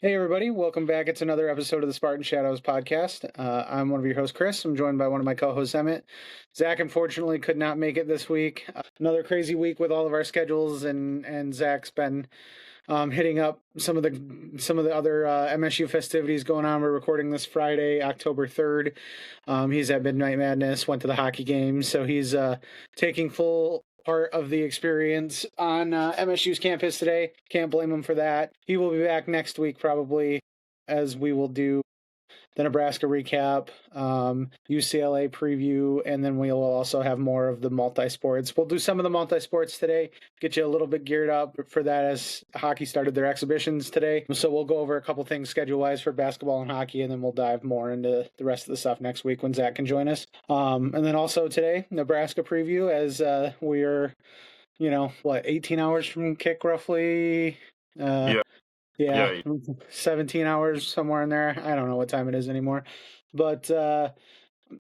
Hey, everybody. Welcome back. It's another episode of the Spartan Shadows podcast. I'm one of your hosts, Chris. I'm joined by one of my co hosts, Emmett. Zach, unfortunately, could not make it this week. Another crazy week with all of our schedules, and Zach's been hitting up some of the other MSU festivities going on. We're recording this Friday, October 3rd. He's at Midnight Madness, went to the hockey game, so he's taking full part of the experience on MSU's campus today. Can't blame him for that. He will be back next week, probably, as we will do the Nebraska recap, UCLA preview, and then we will also have more of the multi-sports. We'll do some of the multi-sports today, get you a little bit geared up for that as hockey started their exhibitions today. So we'll go over a couple things schedule-wise for basketball and hockey, and then we'll dive more into the rest of the stuff next week when Zach can join us. And then also today, Nebraska preview, as we are, 18 hours from kick roughly. Yeah, Yeah, yeah. 17 hours somewhere in there. I don't know what time it is anymore. But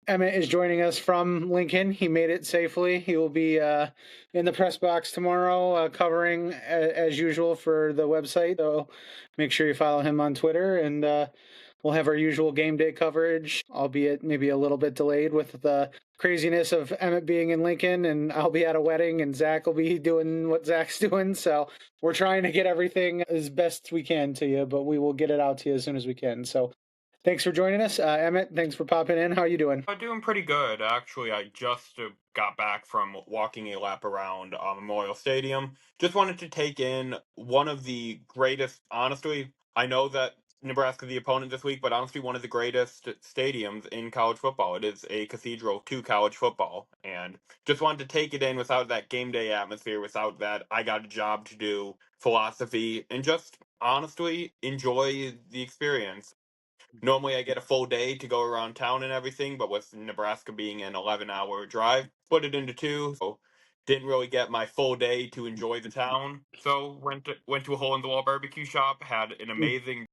Emmett is joining us from Lincoln. He made it safely. He will be in the press box tomorrow, covering as usual for the website. So make sure you follow him on Twitter, and we'll have our usual game day coverage, albeit maybe a little bit delayed with the craziness of Emmett being in Lincoln, and I'll be at a wedding, and Zach will be doing what Zach's doing. So we're trying to get everything as best we can to you, but we will get it out to you as soon as we can. So thanks for joining us, Emmett. Thanks for popping in. How are you doing? I'm doing pretty good. Actually, I just got back from walking a lap around Memorial Stadium. Just wanted to take in one of the greatest, honestly, I know that Nebraska the opponent this week, but honestly, one of the greatest stadiums in college football. It is a cathedral to college football. And just wanted to take it in without that game day atmosphere, without that I got a job to do philosophy, and just honestly enjoy the experience. Normally, I get a full day to go around town and everything, but with Nebraska being an 11-hour drive, split it into two. So didn't really get my full day to enjoy the town. So went to a hole in the wall barbecue shop, had an amazing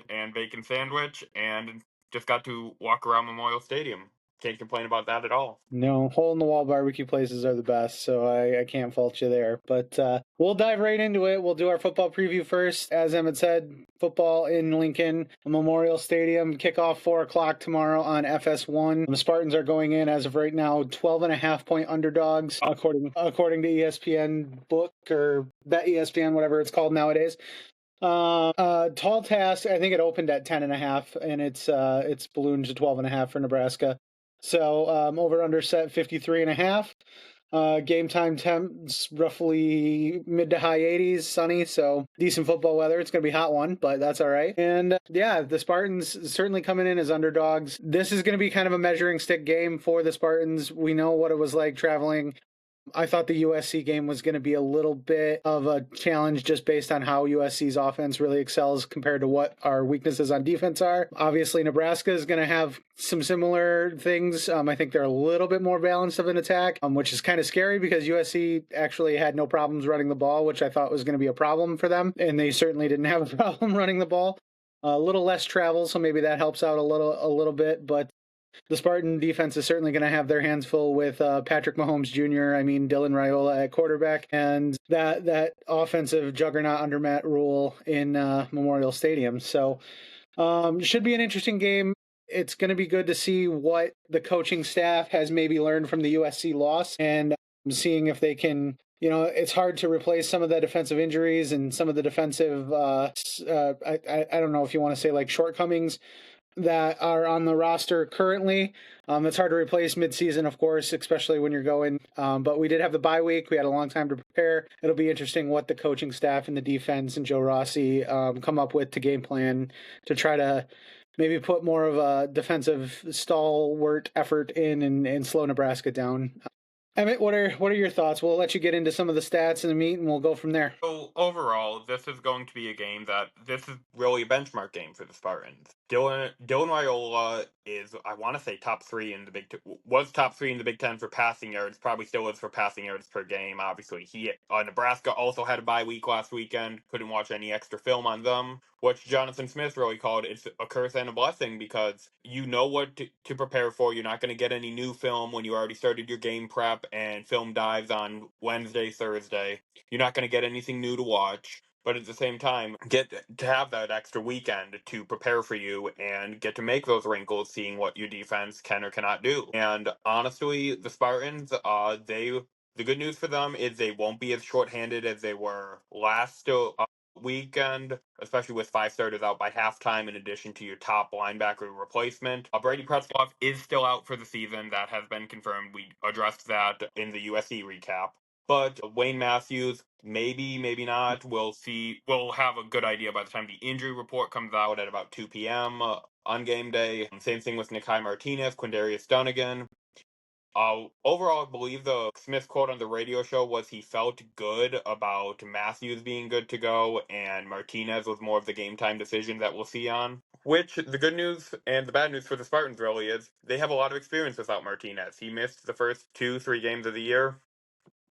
and bacon sandwich, and just got to walk around Memorial Stadium. Can't complain about that at all. No, hole in the wall barbecue places are the best, so I can't fault you there. But we'll dive right into it. We'll do our football preview first. As Emmett said, football in Lincoln, Memorial Stadium, kickoff 4 o'clock tomorrow on FS1. The Spartans are going in as of right now 12.5 point underdogs, according to ESPN book or Bet ESPN, whatever it's called nowadays. Tall task. I think it opened at 10.5, and it's ballooned to 12.5 for Nebraska. So over under set 53.5. Game time temps roughly mid to high 80s, sunny, so decent football weather. It's going to be a hot one, but that's all right. And yeah, the Spartans certainly coming in as underdogs. This is going to be kind of a measuring stick game for the Spartans. We know what it was like traveling. I thought the USC game was going to be a little bit of a challenge just based on how USC's offense really excels compared to what our weaknesses on defense are. Obviously, Nebraska is going to have some similar things. I think they're a little bit more balanced of an attack, which is kind of scary because USC actually had no problems running the ball, which I thought was going to be a problem for them. And they certainly didn't have a problem running the ball. A little less travel, so maybe that helps out a little bit. But the Spartan defense is certainly going to have their hands full with Patrick Mahomes Jr. I mean, Dylan Raiola at quarterback, and that offensive juggernaut under Matt Rule in Memorial Stadium. So, should be an interesting game. It's going to be good to see what the coaching staff has maybe learned from the USC loss, and seeing if they can. It's hard to replace some of the defensive injuries and some of the defensive. I don't know if you want to say like shortcomings that are on the roster currently. It's hard to replace midseason, of course, especially when you're going. But we did have the bye week. We had a long time to prepare. It'll be interesting what the coaching staff and the defense and Joe Rossi come up with to game plan to try to maybe put more of a defensive stalwart effort in and slow Nebraska down. Emmett, what are your thoughts? We'll let you get into some of the stats and the meat, and we'll go from there. So overall, this is going to be a game that this is really a benchmark game for the Spartans. Dylan Raiola is, I want to say, top three in the was top three in the Big Ten for passing yards. Probably still is for passing yards per game. Obviously, Nebraska also had a bye week last weekend. Couldn't watch any extra film on them, which Jonathan Smith really called it's a curse and a blessing because you know what to prepare for. You're not going to get any new film when you already started your game prep and film dives on Wednesday, Thursday. You're not going to get anything new to watch. but at the same time, get to have that extra weekend to prepare for you and get to make those wrinkles, seeing what your defense can or cannot do. And honestly, the Spartans, the good news for them is they won't be as shorthanded as they were last weekend, especially with 5 starters out by halftime, in addition to your top linebacker replacement. Brady Pretzloff is still out for the season. That has been confirmed. We addressed that in the USC recap. But Wayne Matthews, maybe not. We'll see. We'll have a good idea by the time the injury report comes out at about 2 p.m. On game day. Same thing with Nikai Martinez, Quindarius Dunnigan. Overall, I believe the Smith quote on the radio show was he felt good about Matthews being good to go, and Martinez was more of the game time decision that we'll see on. Which, the good news and the bad news for the Spartans really is they have a lot of experience without Martinez. He missed the first 3 games of the year.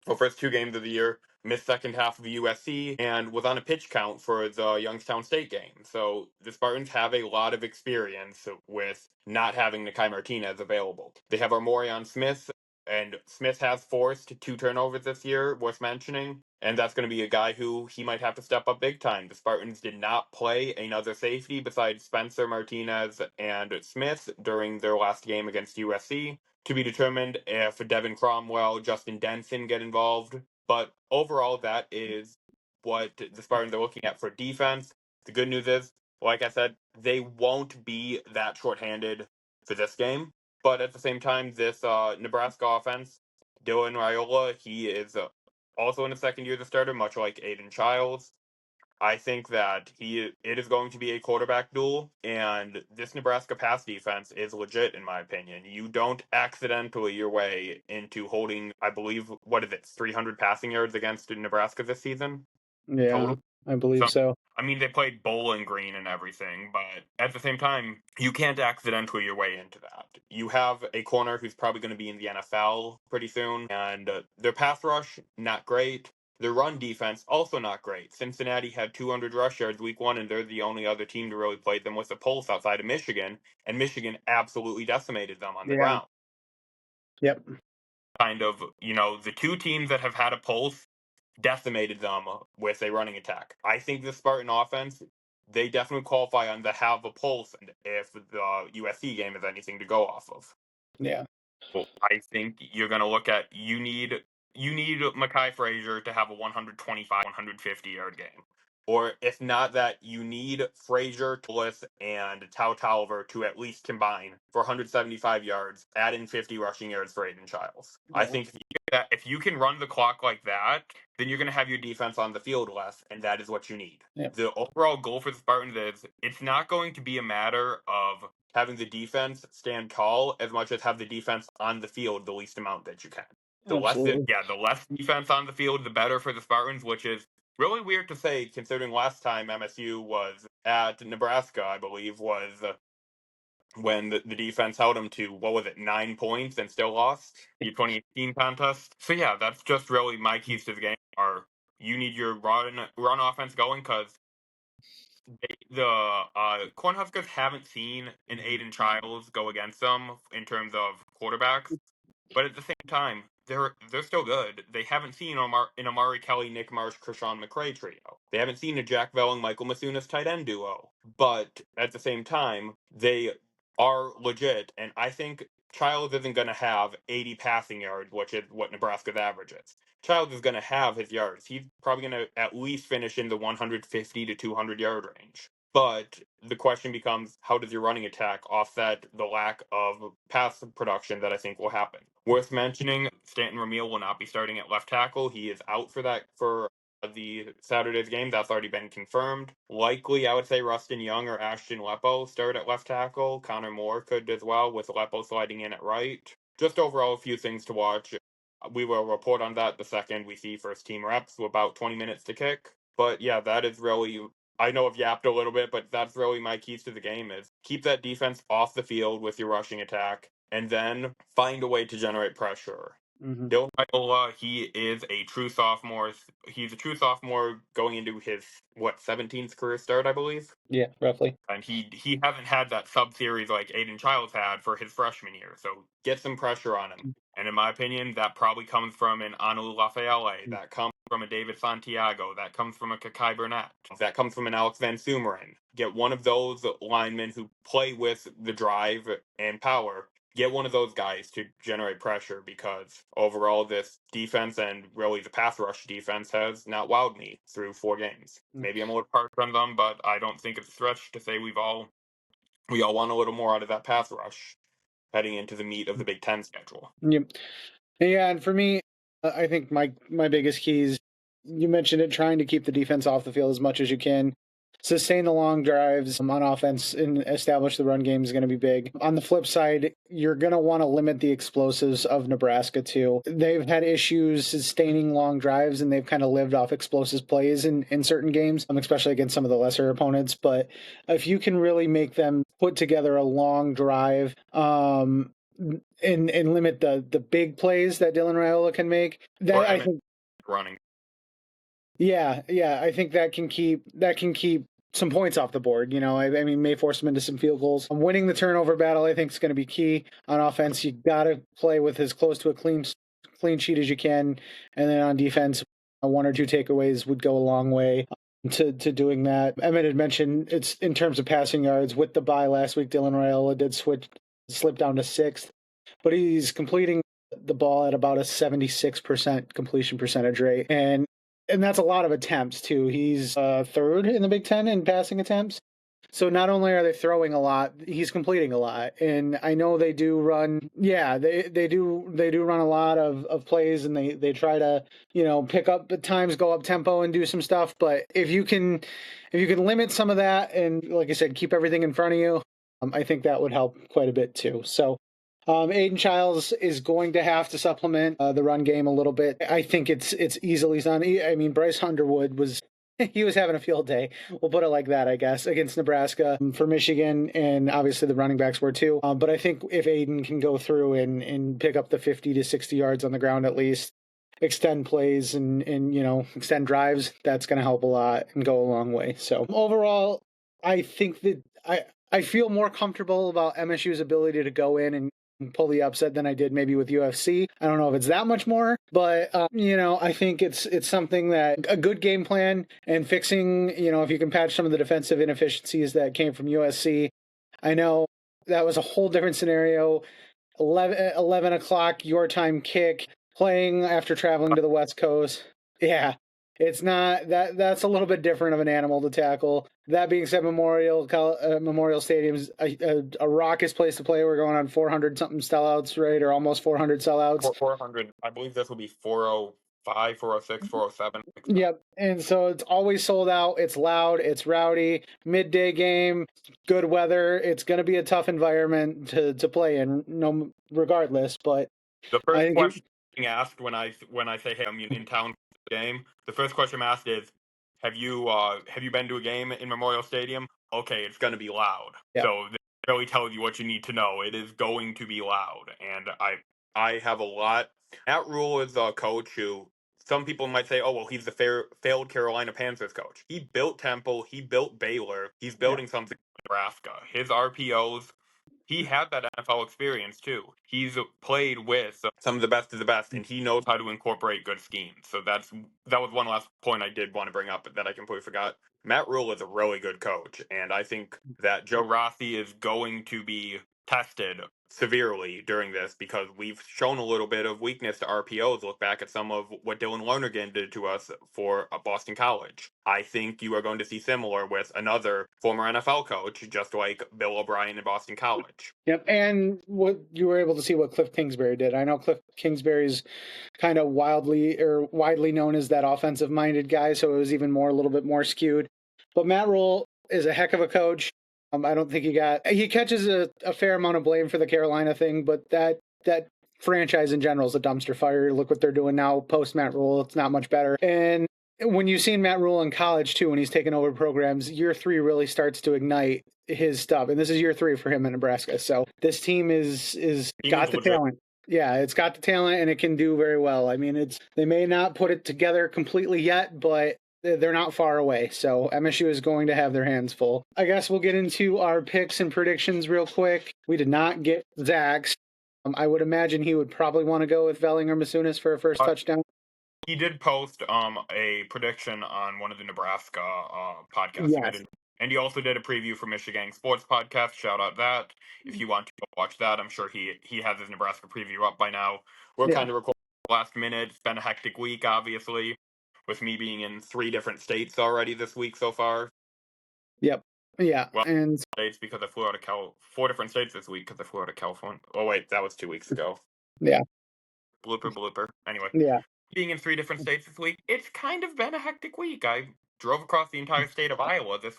Well, first 2 games of the year, missed second half of USC, and was on a pitch count for the Youngstown State game. So the Spartans have a lot of experience with not having Nikai Martinez available. They have Armorion Smith, and Smith has forced 2 turnovers this year, worth mentioning. And that's going to be a guy who he might have to step up big time. The Spartans did not play another safety besides Spencer Martinez and Smith during their last game against USC. To be determined if Devin Cromwell, Justin Denson get involved. But overall, that is what the Spartans are looking at for defense. The good news is, like I said, they won't be that shorthanded for this game. But at the same time, this Nebraska offense, Dylan Raiola, he is also in his second year as a starter, much like Aiden Childs. I think that it is going to be a quarterback duel, and this Nebraska pass defense is legit, in my opinion. You don't accidentally your way into holding, I believe, 300 passing yards against Nebraska this season? Yeah, Total? I believe so. I mean, they played Bowling Green and everything, but at the same time, you can't accidentally your way into that. You have a corner who's probably going to be in the NFL pretty soon, and their pass rush, not great. Their run defense, also not great. Cincinnati had 200 rush yards week 1, and they're the only other team to really play them with a pulse outside of Michigan, and Michigan absolutely decimated them on the Yeah. ground. Yep. Kind of, the 2 teams that have had a pulse decimated them with a running attack. I think the Spartan offense, they definitely qualify on the have a pulse if the USC game is anything to go off of. Yeah. Well, I think you're going to look at you need Mekhi Frazier to have a 125, 150 yard game. Or if not that, you need Frazier, Tullis, and Tau Tolliver to at least combine for 175 yards, add in 50 rushing yards for Aiden Childs. Yeah. I think if you can run the clock like that, then you're going to have your defense on the field less, and that is what you need. Yep. The overall goal for the Spartans is it's not going to be a matter of having the defense stand tall as much as have the defense on the field the least amount that you can. The less defense on the field, the better for the Spartans, which is really weird to say considering last time MSU was at Nebraska, I believe, was when the defense held them to, 9 points and still lost the 2018 contest. So yeah, that's just really my keys to the game are you need your run offense going because the Cornhuskers haven't seen an Aiden Childs go against them in terms of quarterbacks, but at the same time, they're still good. They haven't seen an Amari Kelly, Nick Marsh, Krishawn McCray trio. They haven't seen a Jack Velling, Michael Masunas tight end duo. But at the same time, they are legit, and I think Childs isn't going to have 80 passing yards, which is what Nebraska's average is. Childs is going to have his yards. He's probably going to at least finish in the 150 to 200 yard range. But the question becomes, how does your running attack offset the lack of pass production that I think will happen? Worth mentioning, Stanton Ramil will not be starting at left tackle. He is out for the Saturday's game. That's already been confirmed. Likely, I would say Rustin Young or Ashton Lepo start at left tackle. Connor Moore could as well, with Lepo sliding in at right. Just overall, a few things to watch. We will report on that the second we see first team reps with about 20 minutes to kick. But yeah, that is really, I know I've yapped a little bit, but that's really my keys to the game is keep that defense off the field with your rushing attack and then find a way to generate pressure. Mm-hmm. Dylan Raiola, he is a true sophomore. He's a true sophomore going into his 17th career start, I believe. Yeah, roughly. And he hasn't had that sub series like Aiden Childs had for his freshman year. So get some pressure on him. And in my opinion, that probably comes from an Anu Lafayette. That comes from a David Santiago. That comes from a Kakai Burnett. That comes from an Alex Van Sumeren. Get one of those linemen who play with the drive and power. Get one of those guys to generate pressure, because overall this defense and really the pass rush defense has not wowed me through 4 games. Maybe I'm a little harsh on them, but I don't think it's a stretch to say we all want a little more out of that pass rush heading into the meat of the Big Ten schedule. Yep. Yeah, and for me, I think my biggest keys, you mentioned it, trying to keep the defense off the field as much as you can. Sustain the long drives on offense and establish the run game is going to be big. On the flip side, you're going to want to limit the explosives of Nebraska too. They've had issues sustaining long drives, and they've kind of lived off explosive plays in certain games, especially against some of the lesser opponents. But if you can really make them put together a long drive, and limit the big plays that Dylan Raiola can make, that I think running. Yeah, I think that can keep some points off the board. I mean, may force them into some field goals. Winning the turnover battle, I think, is going to be key on offense. You got to play with as close to a clean sheet as you can, and then on defense, 1 or 2 takeaways would go a long way to doing that. Emmett had mentioned it's in terms of passing yards. With the bye last week, Dylan Raiola did slip down to 6th, but he's completing the ball at about a 76% completion percentage rate, and that's a lot of attempts too. He's 3rd in the Big Ten in passing attempts. So not only are they throwing a lot, he's completing a lot. And I know they do run, they do run a lot of plays, and they try to, pick up at times, go up tempo and do some stuff. But if you can limit some of that and, like I said, keep everything in front of you, I think that would help quite a bit too. So Aiden Childs is going to have to supplement the run game a little bit. I think it's easily done. I mean, Bryce Underwood was having a field day. We'll put it like that, I guess, against Nebraska for Michigan, and obviously the running backs were too. But I think if Aiden can go through and pick up the 50 to 60 yards on the ground at least, extend plays and extend drives, that's going to help a lot and go a long way. So overall, I think that I feel more comfortable about MSU's ability to go in and pull the upset than I did maybe with UFC. I don't know if it's that much more, but I think it's something that a good game plan and fixing, if you can patch some of the defensive inefficiencies that came from USC. I know that was a whole different scenario. 11 o'clock your time kick, playing after traveling to the West Coast. Yeah. It's not that's a little bit different of an animal to tackle. That being said, Memorial Stadium's a raucous place to play. We're going on 400 something sellouts, right? Or almost 400 sellouts. 400. I believe this will be 405, 406, 407. Yep. And so it's always sold out. It's loud. It's rowdy. Midday game. Good weather. It's going to be a tough environment to play in, regardless. But the first question asked when I say, hey, I'm in town for the game, the first question I'm asked is, have you been to a game in Memorial Stadium? Okay, it's going to be loud. Yep. So that really tells you what you need to know. It is going to be loud, and I have a lot. Matt Rule is a coach who some people might say, oh well, he's the failed Carolina Panthers coach. He built Temple. He built Baylor. He's building something in Nebraska. His RPOs. He had that NFL experience too. He's played with some of the best, and he knows how to incorporate good schemes. So that was one last point I did want to bring up that I completely forgot. Matt Rule is a really good coach, and I think that Joe Rossi is going to be tested severely during this because we've shown a little bit of weakness to RPOs. Look back at some of what Dylan Lonergan did to us for Boston College. I think you are going to see similar with another former NFL coach, just like Bill O'Brien in Boston College. Yep, and what you were able to see what Cliff Kingsbury did. I know Cliff Kingsbury's kind of widely known as that offensive-minded guy, so it was even a little bit more skewed. But Matt Rule is a heck of a coach. I don't think he catches a fair amount of blame for the Carolina thing, but that franchise in general is a dumpster fire. Look what they're doing now post Matt Rule. It's not much better. And when you've seen Matt Rule in college too, when he's taken over programs, year 3 really starts to ignite his stuff. And this is year 3 for him in Nebraska. So this team is got the talent. Yeah, it's got the talent and it can do very well. I mean, they may not put it together completely yet, but they're not far away, so MSU is going to have their hands full. I guess we'll get into our picks and predictions real quick. We did not get Zach's. I would imagine he would probably want to go with Velling or Masunis for a first touchdown. He did post a prediction on one of the Nebraska podcasts. Yes. And he also did a preview for Michigan Sports Podcast. Shout out that if you want to go watch that. I'm sure he has his Nebraska preview up by now. We're Yeah. kind of recording last minute. It's been a hectic week, obviously, with me being in 3 different states already this week so far. Yep. Yeah. Well, And states because I flew out of 4 different states this week because I flew out of California. Oh wait, that was 2 weeks ago. yeah. Blooper. Anyway, Yeah. being in 3 different states this week, it's kind of been a hectic week. I drove across the entire state of Iowa this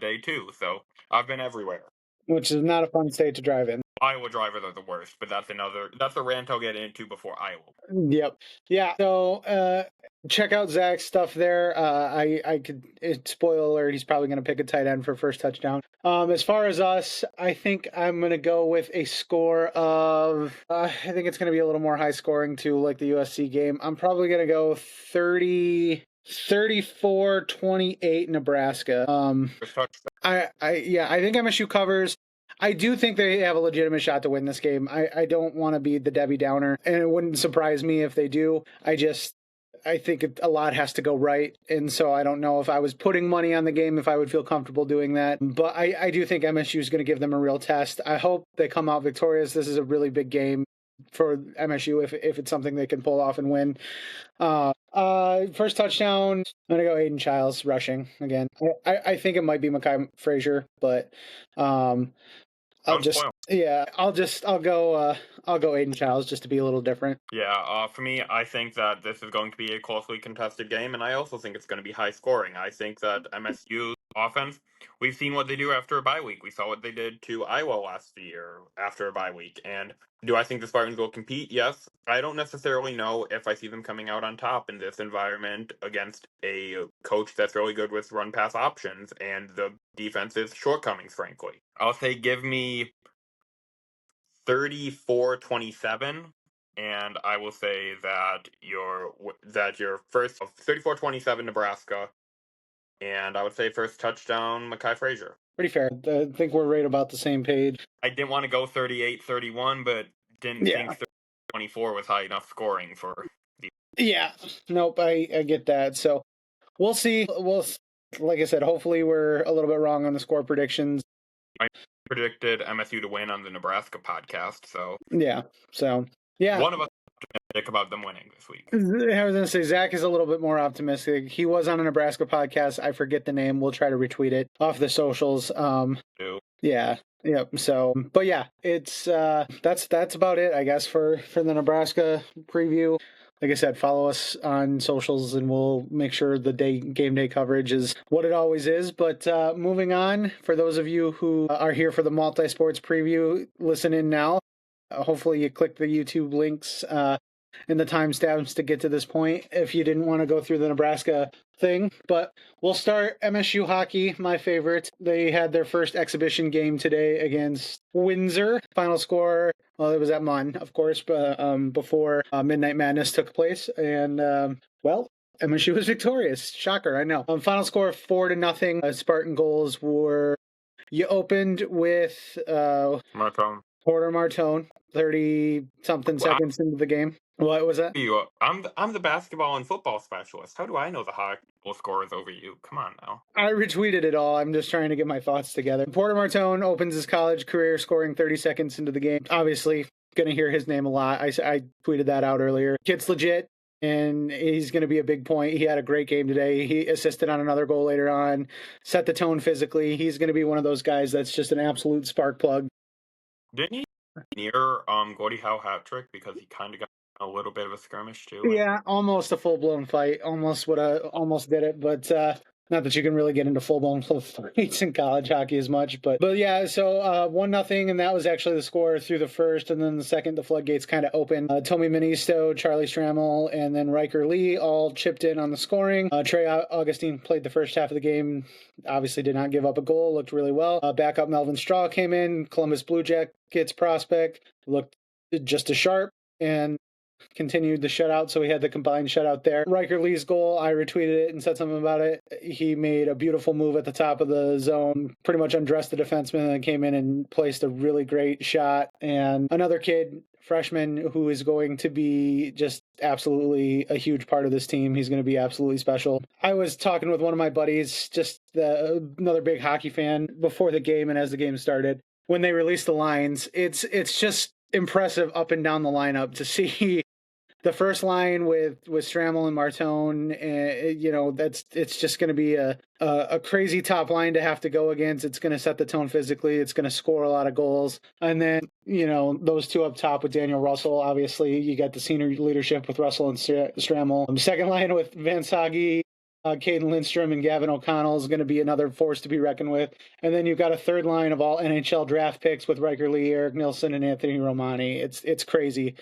day too, so I've been everywhere. Which is not a fun state to drive in. Iowa drivers are the worst, but that's a rant I'll get into before Iowa. Yep. Yeah. So check out Zach's stuff there. I could spoiler alert, he's probably gonna pick a tight end for first touchdown. As far as us, I think I'm gonna go with a score of I think it's gonna be a little more high scoring too, like the USC game. I'm probably gonna go 34-28 Nebraska. First touchdown. I think MSU covers. I do think they have a legitimate shot to win this game. I don't want to be the Debbie Downer, and it wouldn't surprise me if they do. I think a lot has to go right, and so I don't know if I was putting money on the game if I would feel comfortable doing that. But I do think MSU is going to give them a real test. I hope they come out victorious. This is a really big game for MSU if it's something they can pull off and win. First touchdown, I'm gonna go Aiden Childs rushing again. I think it might be Mekhi Frazier, but I'll go Aiden Childs just to be a little different. Yeah, for me, I think that this is going to be a closely contested game, and I also think it's going to be high scoring. I think that MSU's offense, we've seen what they do after a bye week. We saw what they did to Iowa last year after a bye week. And do I think the Spartans will compete? Yes. I don't necessarily know if I see them coming out on top in this environment against a coach that's really good with run-pass options and the defense's shortcomings, frankly. I'll say give me 34-27. And I will say that your first 34-27 Nebraska, and I would say first touchdown Mekhi Frazier. Pretty fair. I think we're right about the same page. I didn't want to go 38-31, but didn't think 24 was high enough scoring for the. Yeah, nope. I get that. So we'll see. Like I said, hopefully we're a little bit wrong on the score predictions. I predicted MSU to win on the Nebraska podcast, so yeah. One of us is optimistic about them winning this week. I was going to say, Zach is a little bit more optimistic. He was on a Nebraska podcast. I forget the name. We'll try to retweet it off the socials. Yeah. Yep. So, but yeah, it's that's about it, I guess, for the Nebraska preview. Like I said, follow us on socials and we'll make sure the game day coverage is what it always is. But moving on, for those of you who are here for the multi-sports preview, listen in now. Hopefully you click the YouTube links and the timestamps to get to this point if you didn't want to go through the Nebraska thing. But we'll start MSU hockey, my favorite. They had their first exhibition game today against Windsor. Final score, well, it was at Munn, of course, but before Midnight Madness took place. And, MSU was victorious. Shocker, I know. Final score 4-0. Spartan goals were, you opened with Porter Martone, 30-something seconds into the game. What was that? I'm the basketball and football specialist. How do I know the high goal scores over you? Come on now. I retweeted it all. I'm just trying to get my thoughts together. Porter Martone opens his college career scoring 30 seconds into the game. Obviously, going to hear his name a lot. I tweeted that out earlier. Kid's legit, and he's going to be a big point. He had a great game today. He assisted on another goal later on, set the tone physically. He's going to be one of those guys that's just an absolute spark plug. Didn't he near Gordie Howe hat trick because he kind of got a little bit of a skirmish too? Yeah, almost a full-blown fight. Almost did it, but not that you can really get into full-blown fights in college hockey as much. But yeah, so 1-0, and that was actually the score through the first, and then the second, the floodgates kind of opened. Tommy Ministo, Charlie Strammel, and then Riker Lee all chipped in on the scoring. Trey Augustine played the first half of the game, obviously did not give up a goal, looked really well. Backup Melvin Straw came in, Columbus Blue Jackets prospect, looked just as sharp, and continued the shutout, so we had the combined shutout there. Riker Lee's goal, I retweeted it and said something about it. He made a beautiful move at the top of the zone, pretty much undressed the defenseman, and then came in and placed a really great shot. And another kid, freshman, who is going to be just absolutely a huge part of this team. He's going to be absolutely special. I was talking with one of my buddies, another big hockey fan, before the game and as the game started. When they released the lines, it's just impressive up and down the lineup to see the first line with Stramel and Martone. It's just going to be a crazy top line to have to go against. It's going to set the tone physically. It's going to score a lot of goals. And then, those two up top with Daniel Russell, obviously you got the senior leadership with Russell and Stramel. Second line with Van Sage, Caden Lindstrom and Gavin O'Connell is going to be another force to be reckoned with. And then you've got a third line of all NHL draft picks with Riker Lee, Eric Nilsson, and Anthony Romani. It's crazy.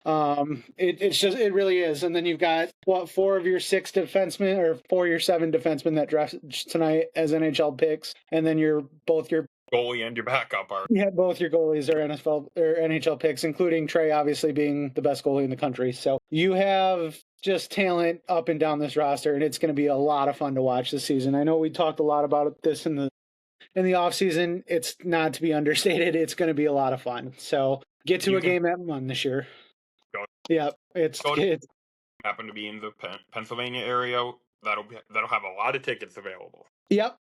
It really is. And then you've got 4 of your 6 defensemen or 4 of your 7 defensemen that drafted tonight as NHL picks, and then both your goalie and your backup are. Yeah, both your goalies are NFL or NHL picks, including Trey obviously being the best goalie in the country. So you have just talent up and down this roster, and it's going to be a lot of fun to watch this season. I know we talked a lot about this in the off season. It's not to be understated. It's going to be a lot of fun. So get to a game at Munn this year. Yeah, it's happen to be in the Pennsylvania area. That'll have a lot of tickets available. Yep.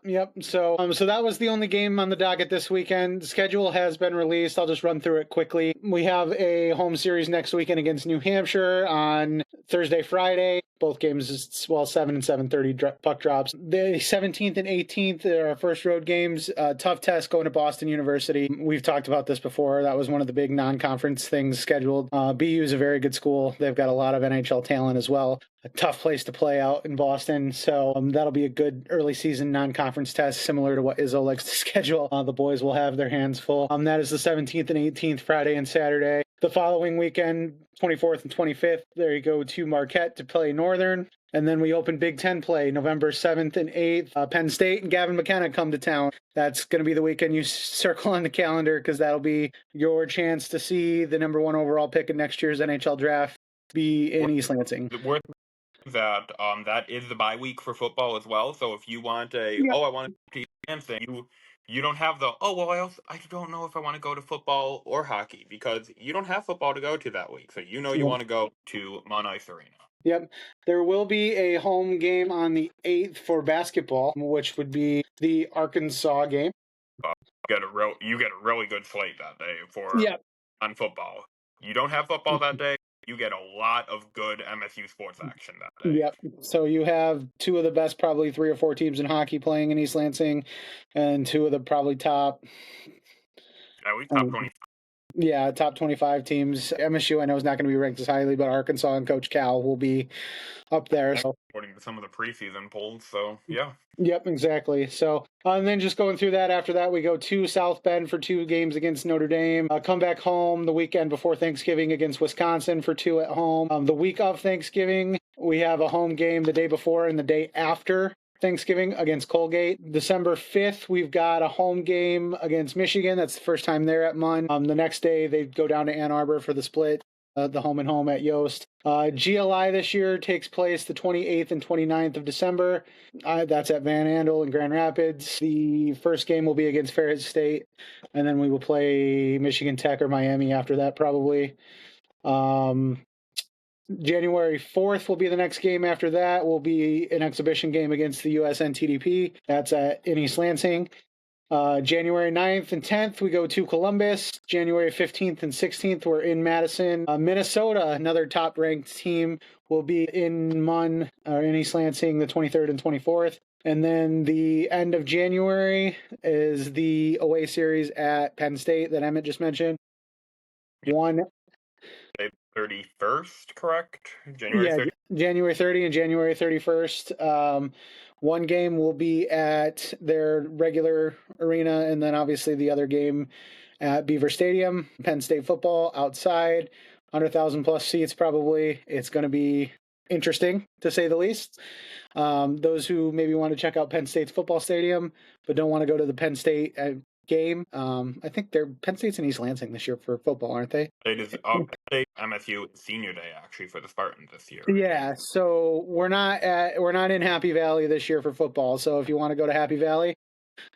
So that was the only game on the docket this weekend. The schedule has been released. I'll just run through it quickly. We have a home series next weekend against New Hampshire on Thursday, Friday. Both games is 7 and 7:30 puck drops. The 17th and 18th are our first road games. Tough test going to Boston University. We've talked about this before. That was one of the big non-conference things scheduled. BU is a very good school. They've got a lot of NHL talent as well. A tough place to play out in Boston. So that'll be a good early season non-conference test, similar to what Izzo likes to schedule. The boys will have their hands full. That is the 17th and 18th, Friday and Saturday. The following weekend, 24th and 25th, there you go to Marquette to play Northern. And then we open Big Ten play November 7th and 8th. Penn State and Gavin McKenna come to town. That's going to be the weekend you circle on the calendar, because that'll be your chance to see the number 1 overall pick in next year's NHL draft be in East Lansing. That is the bye week for football as well. So if you want I want to East Lansing, you don't have I don't know if I want to go to football or hockey, because you don't have football to go to that week. So you want to go to Mount Ice Arena. Yep. There will be a home game on the 8th for basketball, which would be the Arkansas game. You get a really good slate that day on football. You don't have football that day, you get a lot of good MSU sports action that day. Yep. So you have 2 of the best, probably 3 or 4 teams in hockey playing in East Lansing, and 2 of the probably top 25. Yeah, top 25 teams. MSU, I know, is not going to be ranked as highly, but Arkansas and Coach Cal will be up there. So, according to some of the preseason polls, so yeah. Yep, exactly. So, and then just going through that, after that, we go to South Bend for 2 games against Notre Dame. Come back home the weekend before Thanksgiving against Wisconsin for 2 at home. The week of Thanksgiving, we have a home game the day before and the day after Thanksgiving against Colgate. December 5th, we've got a home game against Michigan. That's the first time they're at Munn. The next day, they go down to Ann Arbor for the split. The home and home at Yost. GLI this year takes place the 28th and 29th of December. That's at Van Andel in Grand Rapids. The first game will be against Ferret State, and then we will play Michigan Tech or Miami after that, probably. January 4th will be the next game. After that will be an exhibition game against the USN TDP. That's in East Lansing. January 9th and 10th, we go to Columbus. January 15th and 16th, we're in Madison. Minnesota, another top-ranked team, will be in Munn, or in East Lansing, the 23rd and 24th. And then the end of January is the away series at Penn State that Emmett just mentioned. 31st, correct? January 30th? January 30 and January 31st. One game will be at their regular arena, and then obviously the other game at Beaver Stadium. Penn State football outside, 100,000 plus seats probably. It's going to be interesting, to say the least. Those who maybe want to check out Penn State's football stadium but don't want to go to the Penn State game. I think they're Penn State's in East Lansing this year for football, aren't they? It is up State MSU Senior Day actually for the Spartans this year. Yeah, so we're not in Happy Valley this year for football. So if you want to go to Happy Valley,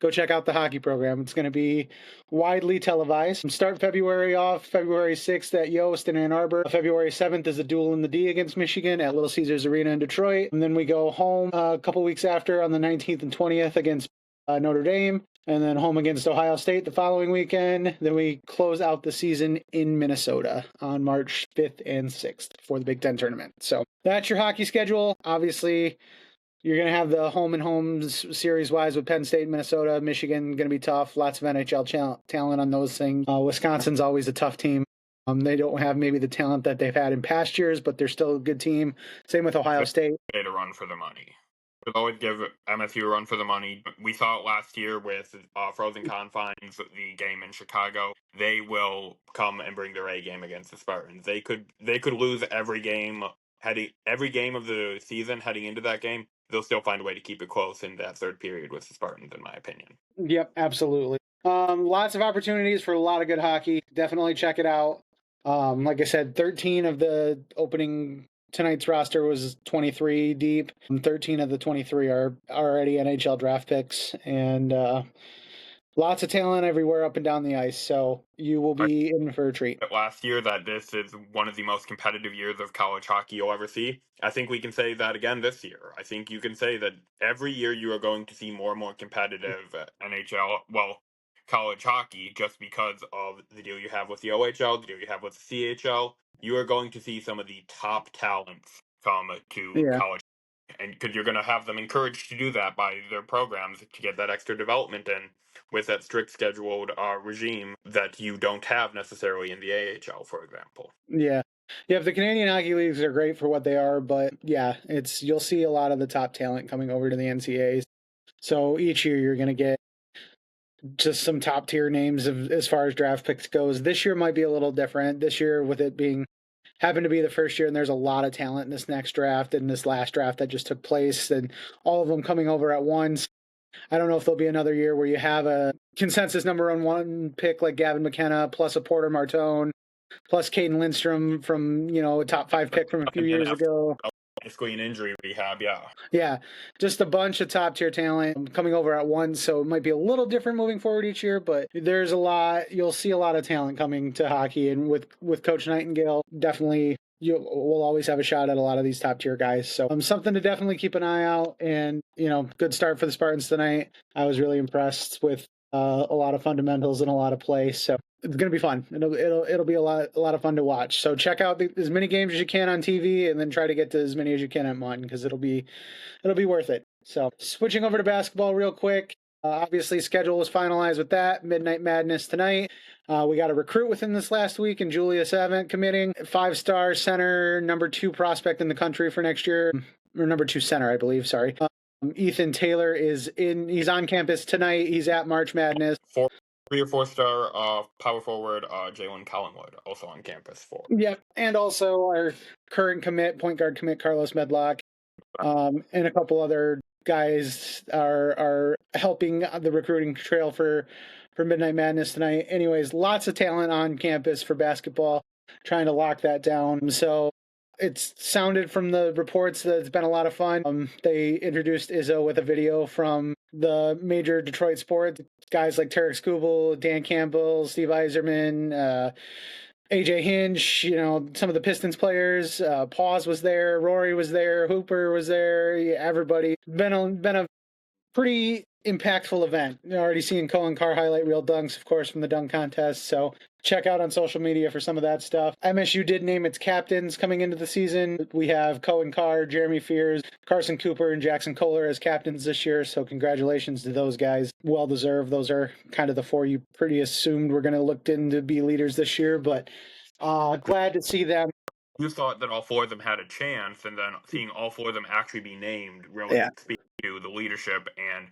go check out the hockey program. It's going to be widely televised. Start February off, February 6th at Yost in Ann Arbor. February 7th is a duel in the D against Michigan at Little Caesars Arena in Detroit. And then we go home a couple weeks after on the 19th and 20th against Notre Dame. And then home against Ohio State the following weekend. Then we close out the season in Minnesota on March 5th and 6th for the Big Ten tournament. So that's your hockey schedule. Obviously, you're going to have the home and homes series-wise with Penn State, Minnesota, Michigan, going to be tough. Lots of NHL talent on those things. Wisconsin's always a tough team. They don't have maybe the talent that they've had in past years, but they're still a good team. Same with Ohio State. They to run for the money. We'll always give MSU a run for the money. We saw it last year with Frozen Confines, the game in Chicago. They will come and bring their A game against the Spartans. They could lose every game of the season heading into that game. They'll still find a way to keep it close in that third period with the Spartans, in my opinion. Yep, absolutely. Lots of opportunities for a lot of good hockey. Definitely check it out. Like I said, 13 of the opening tonight's roster was 23 deep. 13 of the 23 are already NHL draft picks, and lots of talent everywhere up and down the ice. So you will be in for a treat. Last year, that this is one of the most competitive years of college hockey you'll ever see. I think we can say that again this year. I think you can say that every year you are going to see more and more competitive college hockey, just because of the deal you have with the OHL, the deal you have with the CHL. You are going to see some of the top talents come to college, and because you're going to have them encouraged to do that by their programs to get that extra development in with that strict scheduled regime that you don't have necessarily in the AHL, for example. Yeah. The Canadian hockey leagues are great for what they are, but you'll see a lot of the top talent coming over to the NCAAs. So each year you're going to get just some top tier names as far as draft picks goes. This year might be a little different. This year, with it being happened to be the first year, and there's a lot of talent in this next draft and this last draft that just took place, and all of them coming over at once. I don't know if there'll be another year where you have a consensus number one pick like Gavin McKenna, plus a Porter Martone, plus Caden Lindstrom from a top 5 pick from a few years ago. Basically an injury rehab, Yeah, just a bunch of top-tier talent coming over at once, so it might be a little different moving forward each year, but there's a lot. You'll see a lot of talent coming to hockey, and with Coach Nightingale, definitely we'll always have a shot at a lot of these top-tier guys. So something to definitely keep an eye out, and good start for the Spartans tonight. I was really impressed with a lot of fundamentals and a lot of play, so it's going to be fun. It'll be a lot of fun to watch. So check out as many games as you can on TV, and then try to get to as many as you can at Munn, because it'll be worth it. So switching over to basketball real quick. Obviously, schedule was finalized with that. Midnight Madness tonight. We got a recruit within this last week in Julius Avent committing. 5-star center, number 2 prospect in the country for next year. Or number 2 center, I believe. Sorry. Ethan Taylor he's on campus tonight. He's at March Madness. 3 or 4-star power forward Jalen Collingwood also on campus for. Yep, and also our current point guard commit Carlos Medlock, and a couple other guys are helping the recruiting trail for Midnight Madness tonight. Anyways, lots of talent on campus for basketball, trying to lock that down. So it's sounded from the reports that it's been a lot of fun. They introduced Izzo with a video from the major Detroit sports guys like Tarek Skubal, Dan Campbell, Steve Eiserman, AJ Hinch, some of the Pistons players. Paws was there, Rory was there, Hooper was there. Everybody. Been a pretty impactful event. You're already seeing Cohen Carr highlight real dunks, of course, from the dunk contest. So check out on social media for some of that stuff. MSU did name its captains coming into the season. We have Cohen Carr, Jeremy Fears, Carson Cooper, and Jackson Kohler as captains this year. So congratulations to those guys. Well deserved. Those are kind of the 4 you pretty assumed were going to look in to be leaders this year. But glad to see them. You thought that all 4 of them had a chance, and then seeing all 4 of them actually be named really speaks to the leadership and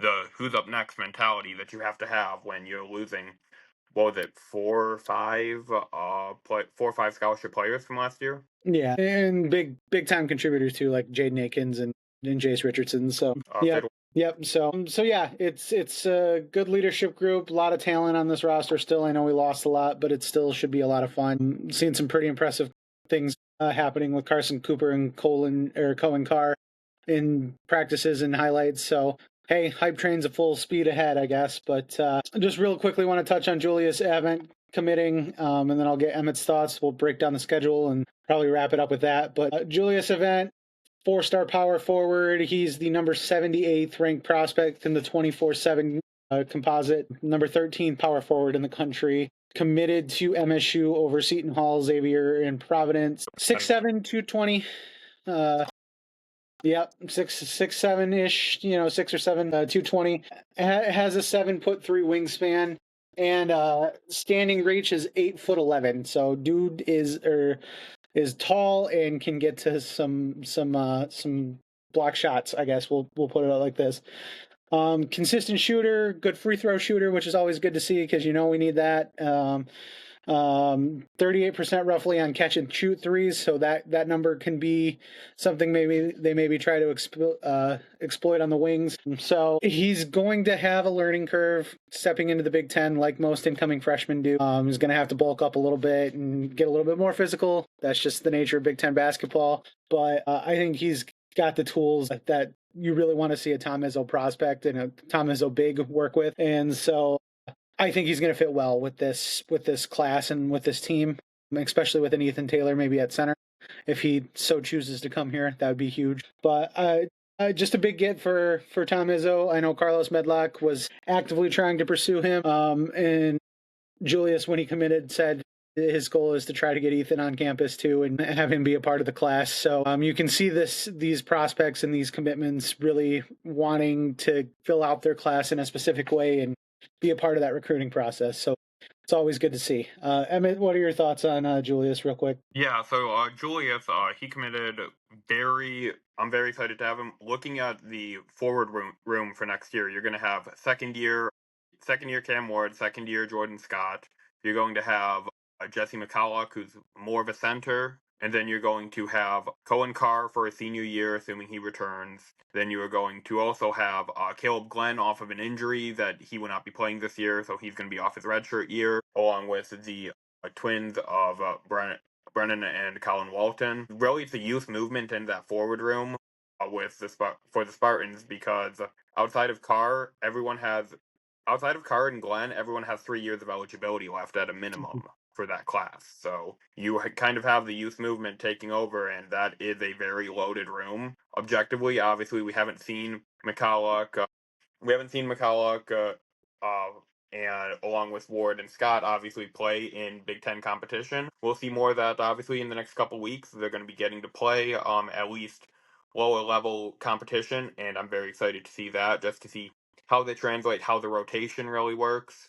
the who's up next mentality that you have to have when you're losing, what was it, 4 or 5 scholarship players from last year? Yeah, and big time contributors too, like Jaden Akins and and Jace Richardson. So Yeah. Yep. So yeah, it's a good leadership group. A lot of talent on this roster still. I know we lost a lot, but it still should be a lot of fun. Seeing some pretty impressive things happening with Carson Cooper and Cohen Carr in practices and highlights. So hey, hype train's a full speed ahead, I guess. But just real quickly, want to touch on Julius Avant committing, and then I'll get Emmett's thoughts. We'll break down the schedule and probably wrap it up with that. But Julius Avant, 4-star power forward. He's the number 78th ranked prospect in the 24/7 composite, number 13 power forward in the country. Committed to MSU over Seton Hall, Xavier, and Providence. 6'7", 220. Yep, 6'7" ish. 6 or 7, 220. Has a 7'3" wingspan, and standing reach is 8'11". So dude is tall and can get to some block shots. I guess we'll put it out like this. Consistent shooter, good free throw shooter, which is always good to see because we need that. 38% roughly on catch and shoot threes, so that number can be something they try to exploit on the wings. So he's going to have a learning curve stepping into the Big Ten, like most incoming freshmen do. He's going to have to bulk up a little bit and get a little bit more physical. That's just the nature of Big Ten basketball. But I think he's got the tools that you really want to see a Tom Izzo prospect and a Tom Izzo big work with, and so I think he's going to fit well with this class and with this team, especially with an Ethan Taylor maybe at center. If he so chooses to come here, that would be huge. But just a big get for Tom Izzo. I know Carlos Medlock was actively trying to pursue him, and Julius, when he committed, said his goal is to try to get Ethan on campus too and have him be a part of the class. So you can see these prospects and these commitments really wanting to fill out their class in a specific way and be a part of that recruiting process. So it's always good to see. Emmett, what are your thoughts on Julius real quick? Yeah, so Julius, he committed I'm very excited to have him. Looking at the forward room for next year, you're going to have second year Cam Ward, second year Jordan Scott. You're going to have Jesse McCulloch, who's more of a center. And then you're going to have Cohen Carr for a senior year, assuming he returns. Then you are going to also have Caleb Glenn off of an injury that he will not be playing this year, so he's going to be off his redshirt year, along with the twins of Brennan and Colin Walton. Really, it's a youth movement in that forward room for the Spartans, because outside of Carr and Glenn, everyone has 3 years of eligibility left at a minimum for that class. So you kind of have the youth movement taking over, and that is a very loaded room. Objectively, obviously, we haven't seen McCulloch. And along with Ward and Scott, obviously play in Big Ten competition. We'll see more of that, obviously, in the next couple weeks. They're going to be getting to play at least lower level competition, and I'm very excited to see that, just to see how they translate, how the rotation really works.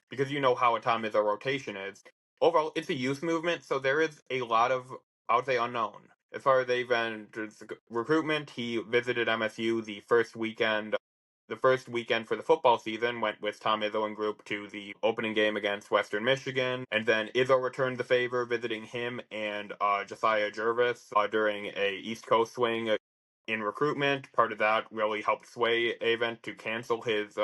Because you know how a Tom Izzo rotation is. Overall, it's a youth movement, so there is a lot of, I would say, unknown. As far as recruitment, he visited MSU the first weekend for the football season, went with Tom Izzo and group to the opening game against Western Michigan, and then Izzo returned the favor, visiting him and Josiah Jervis during a East Coast swing in recruitment. Part of that really helped sway Avent to cancel his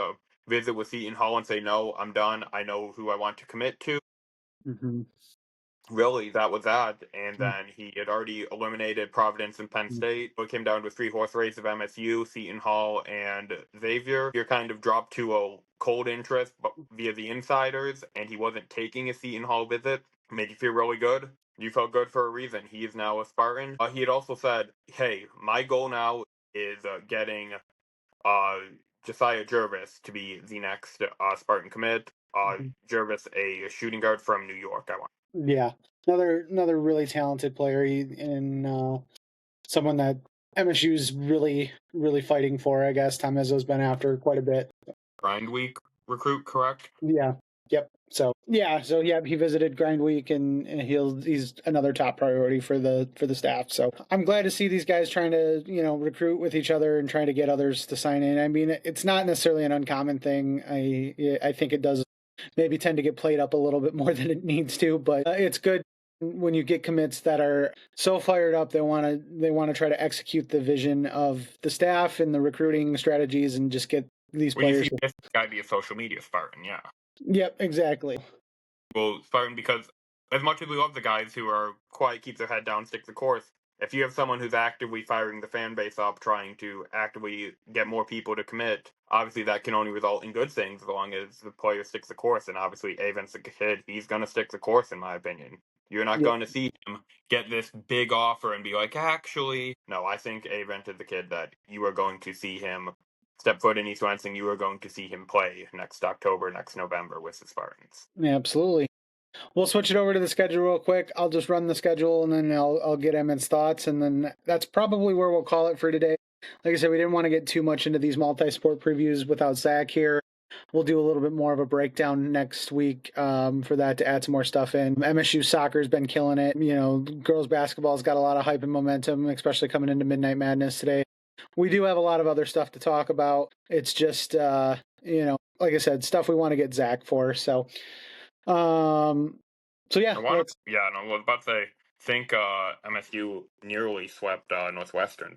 visit with Seton Hall and say, no, I'm done. I know who I want to commit to. Mm-hmm. Really, that was that. And then he had already eliminated Providence and Penn State. So it came down to a 3-horse race of MSU, Seton Hall, and Xavier. You're kind of dropped to a cold interest via the insiders, and he wasn't taking a Seton Hall visit. Made you feel really good. You felt good for a reason. He is now a Spartan. He had also said, hey, my goal now is getting Josiah Jervis to be the next Spartan commit. Jervis, a shooting guard from New York, I want. Yeah, another really talented player, and someone that MSU's really fighting for. I guess Tom Izzo's been after quite a bit. Grind Week recruit, correct? Yeah. Yep. So he visited Grind Week, and he's another top priority for the staff. So I'm glad to see these guys trying to recruit with each other and trying to get others to sign in. I mean, it's not necessarily an uncommon thing. I think it does maybe tend to get played up a little bit more than it needs to, but it's good when you get commits that are so fired up, they want to try to execute the vision of the staff and the recruiting strategies and just get these When you players. see this guy be a social media Spartan, yeah. Yep, exactly. Well, Spartan, because as much as we love the guys who are quiet, keep their head down, stick the course, if you have someone who's actively firing the fan base up, trying to actively get more people to commit, obviously that can only result in good things as long as the player sticks the course. And obviously, Avent's the kid; he's going to stick the course, in my opinion. You're not Yep. going to see him get this big offer and be like, actually, no. I think Avent is the kid that you are going to see him step foot in East Lansing. You are going to see him play next October, next November with the Spartans. Yeah, absolutely. We'll switch it over to the schedule real quick. I'll just run the schedule and then I'll get Emmett's thoughts, and then that's probably where we'll call it for today. Like I said, we didn't want to get too much into these multi-sport previews without Zach here. We'll do a little bit more of a breakdown next week for that to add some more stuff in. MSU soccer's been killing it. You know, girls basketball's got a lot of hype and momentum, especially coming into Midnight Madness today. We do have a lot of other stuff to talk about. It's just, like I said, stuff we want to get Zach for. So yeah. I was about to say, think MSU nearly swept Northwestern.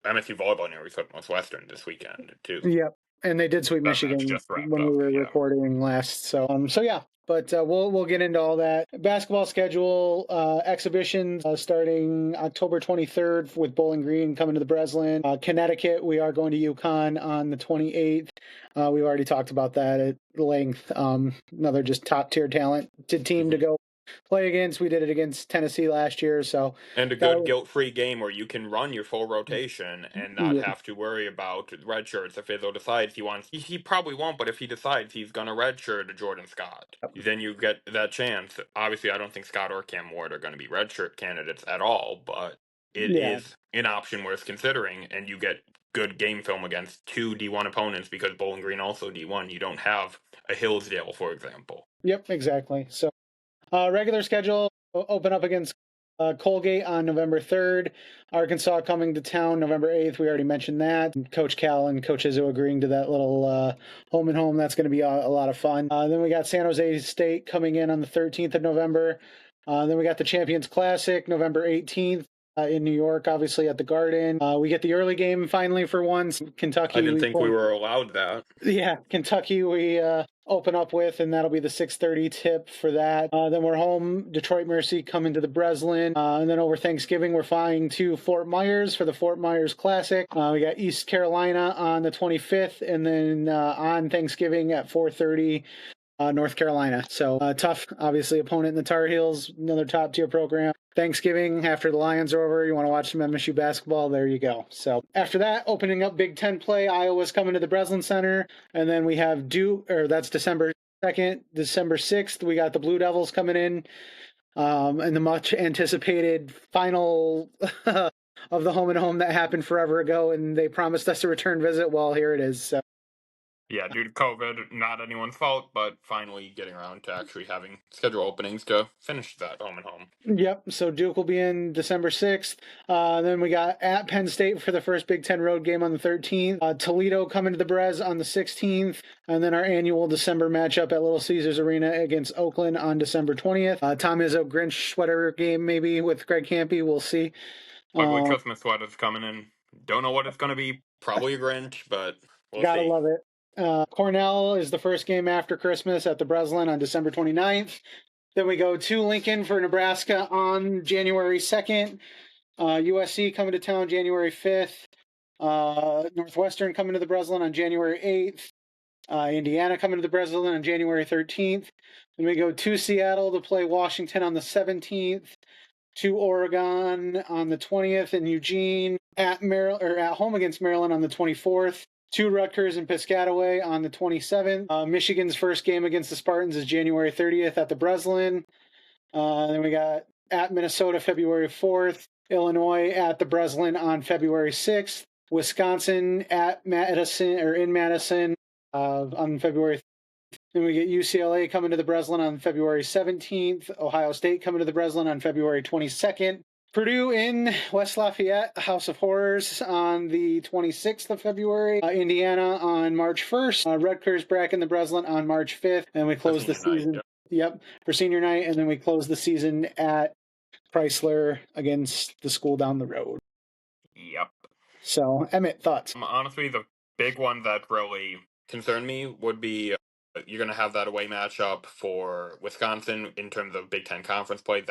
MSU volleyball nearly swept Northwestern this weekend too. Yep, and they did sweep That match Michigan just wrapped when up, we were yeah. recording last. So yeah. But we'll get into all that. Basketball schedule, exhibitions starting October 23rd with Bowling Green coming to the Breslin. Connecticut, we are going to UConn on the 28th. We've already talked about that at length. Another just top tier talented team to go play against. We did it against Tennessee last year, so And a good guilt-free game where you can run your full rotation and not yeah. have to worry about red shirts. If Izzo decides he probably won't, but if he decides he's going to redshirt Jordan Scott, then you get that chance. Obviously, I don't think Scott or Cam Ward are going to be redshirt candidates at all, but it is an option worth considering, and you get good game film against two D1 opponents because Bowling Green also D1. You don't have a Hillsdale, for example. Yep, exactly. So regular schedule, open up against Colgate on November 3rd. Arkansas coming to town November 8th. We already mentioned that. Coach Cal and Coach Izzo agreeing to that little home and home. That's going to be a lot of fun. Then we got San Jose State coming in on the 13th of November. Then we got the Champions Classic November 18th. In New York, obviously at the Garden. We get the early game finally for once. Kentucky. I didn't think we were allowed that. Yeah, Kentucky we open up with, and that'll be the 6:30 tip for that. Then we're home. Detroit Mercy coming to the Breslin. And then over Thanksgiving, we're flying to Fort Myers for the Fort Myers Classic. We got East Carolina on the 25th, and then on Thanksgiving at 4:30. North Carolina. So tough, obviously, opponent in the Tar Heels, another top tier program. Thanksgiving, after the Lions are over, you want to watch some MSU basketball, there you go. So after that, opening up Big Ten play, Iowa's coming to the Breslin Center. And then we have that's December 2nd. December 6th, we got the Blue Devils coming in. And the much anticipated final of the home and home that happened forever ago. And they promised us a return visit. Well, here it is. So. Yeah, due to COVID, not anyone's fault, but finally getting around to actually having schedule openings to finish that home and home. Yep, so Duke will be in December 6th. Then we got at Penn State for the first Big Ten road game on the 13th. Toledo coming to the Brez on the 16th. And then our annual December matchup at Little Caesars Arena against Oakland on December 20th. Tom Izzo Grinch sweater game maybe with Greg Campy. We'll see. Ugly Christmas sweater's coming in. Don't know what it's going to be. Probably a Grinch, but we'll Gotta see. love it. Cornell is the first game after Christmas at the Breslin on December 29th. Then we go to Lincoln for Nebraska on January 2nd. USC coming to town January 5th. Northwestern coming to the Breslin on January 8th. Indiana coming to the Breslin on January 13th. Then we go to Seattle to play Washington on the 17th. To Oregon on the 20th, and Eugene at home against Maryland on the 24th. To Rutgers and Piscataway on the 27th. Michigan's first game against the Spartans is January 30th at the Breslin. Then we got at Minnesota February 4th. Illinois at the Breslin on February 6th. Wisconsin at Madison in Madison on February 3rd. Then we get UCLA coming to the Breslin on February 17th. Ohio State coming to the Breslin on February 22nd. Purdue in West Lafayette, House of Horrors on the 26th of February. Indiana on March 1st. Rutgers Bracken the Breslin on March 5th. And we close the season. Night, Yep, for senior night. And then we close the season at Chrysler against the school down the road. Yep. So, Emmett, thoughts? Honestly, the big one that really concerned me would be you're going to have that away matchup for Wisconsin in terms of Big Ten conference play.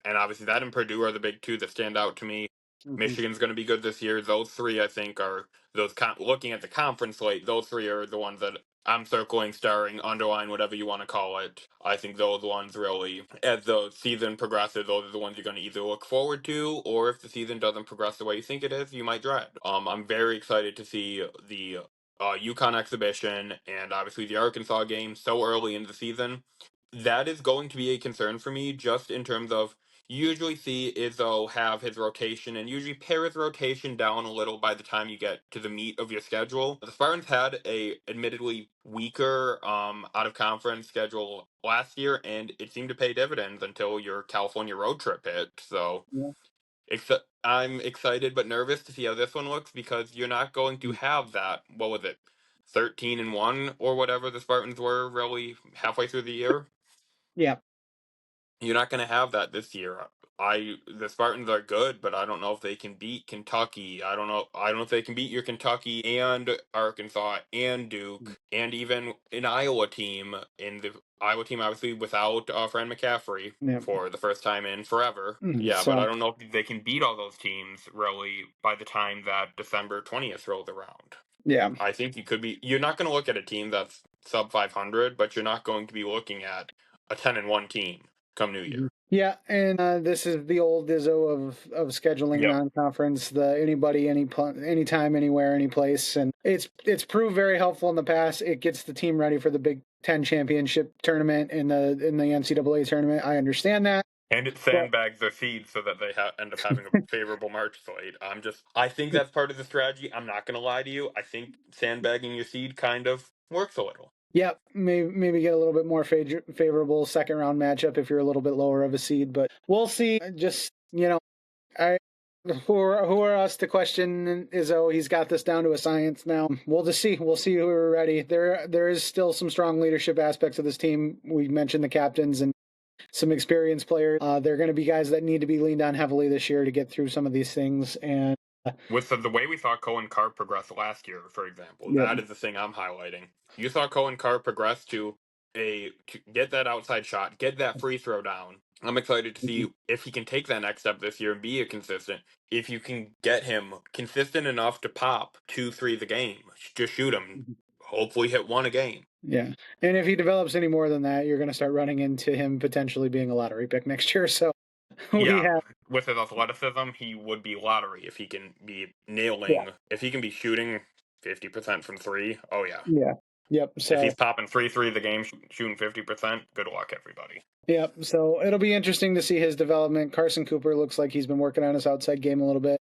And obviously that and Purdue are the big two that stand out to me. Mm-hmm. Michigan's going to be good this year. Those three, I think, are looking at the conference slate. Those three are the ones that I'm circling, starring, underline, whatever you want to call it. I think those ones really, as the season progresses, those are the ones you're going to either look forward to, or if the season doesn't progress the way you think it is, you might dread. I'm very excited to see the UConn exhibition and obviously the Arkansas game so early in the season. That is going to be a concern for me, just in terms of you usually see Izzo have his rotation and usually pare his rotation down a little by the time you get to the meat of your schedule. The Spartans had a admittedly weaker out of conference schedule last year, and it seemed to pay dividends until your California road trip hit. So Yeah. I'm excited but nervous to see how this one looks because you're not going to have that. What was it? 13-1 or whatever the Spartans were really halfway through the year. Yeah. You're not going to have that this year. The Spartans are good, but I don't know if they can beat Kentucky. I don't know. I don't know if they can beat your Kentucky and Arkansas and Duke and even an Iowa team. In the Iowa team, obviously without Fran McCaffrey Yeah. for the first time in forever. Mm, Yeah, but I so, don't know if they can beat all those teams really by the time that December 20th rolls around. yeah. I think you could be. You're not going to look at a team that's sub 500, but you're not going to be looking at a 10-1 team come New Year. Yeah, and this is the old Izzo of scheduling Yep. non-conference. The anybody, anytime, anywhere, any place, and it's proved very helpful in the past. It gets the team ready for the Big Ten championship tournament in the NCAA tournament. I understand that. And it But sandbags their seeds so that they end up having a favorable March slate. I think that's part of the strategy. I'm not going to lie to you. I think sandbagging your seed kind of works a little. yeah, maybe get a little bit more favorable second round matchup if you're a little bit lower of a seed, but we'll see. Just I who are us to question Izzo? He's got this down to a science now. We'll just see. We'll see who we're ready. There is still some strong leadership aspects of this team. We mentioned the captains and some experienced players. They're going to be guys that need to be leaned on heavily this year to get through some of these things. And With the way we saw Cohen Carr progress last year, for example, yeah, that is the thing I'm highlighting. You saw Cohen Carr progress to get that outside shot, get that free throw down. I'm excited to see if he can take that next step this year and be a consistent. If you can get him consistent enough to pop 2-3 a game, just shoot him. Hopefully hit one a game. yeah. And if he develops any more than that, you're going to start running into him potentially being a lottery pick next year. So With his athleticism, he would be lottery if he can be if he can be shooting 50% from three. Oh yeah. Yeah. Yep. So if he's popping 3 the game, shooting 50%, good luck, everybody. Yep. So it'll be interesting to see his development. Carson Cooper looks like he's been working on his outside game a little bit.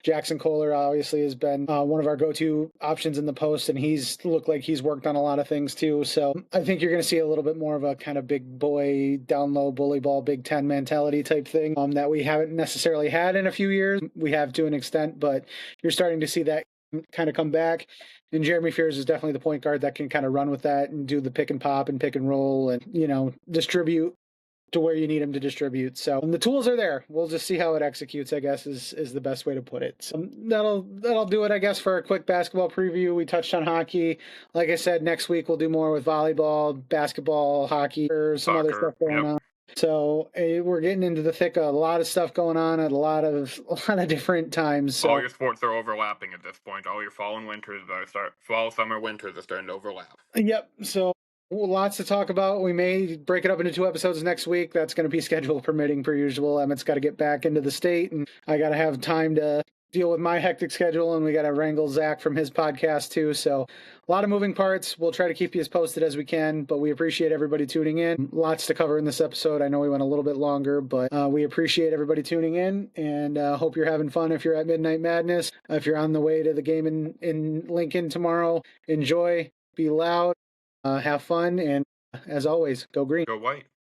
Jackson Kohler obviously has been one of our go-to options in the post, and he's looked like he's worked on a lot of things too. So I think you're going to see a little bit more of a kind of big boy, down low, bully ball, Big Ten mentality type thing that we haven't necessarily had in a few years. We have to an extent, but you're starting to see that kind of come back. And Jeremy Fears is definitely the point guard that can kind of run with that and do the pick and pop and pick and roll and, distribute to where you need him to distribute. So the tools are there. We'll just see how it executes, I guess, is the best way to put it. So that'll do it, I guess, for a quick basketball preview. We touched on hockey. Like I said, next week we'll do more with volleyball, basketball, hockey, or some other stuff going on. So we're getting into the thick of a lot of stuff going on at a lot of different times. So all your sports are overlapping at this point. All your fall, summer, winters are starting to overlap. Yep. So lots to talk about. We may break it up into 2 episodes next week. That's going to be schedule permitting per usual. Emmett's got to get back into the state, and I got to have time to deal with my hectic schedule, and we got to wrangle Zach from his podcast too. So a lot of moving parts. We'll try to keep you as posted as we can, but we appreciate everybody tuning in. Lots to cover in this episode. I know we went a little bit longer, but we appreciate everybody tuning in, and hope you're having fun if you're at Midnight Madness. If you're on the way to the game in Lincoln tomorrow, enjoy, be loud, have fun, and as always, go green. Go white.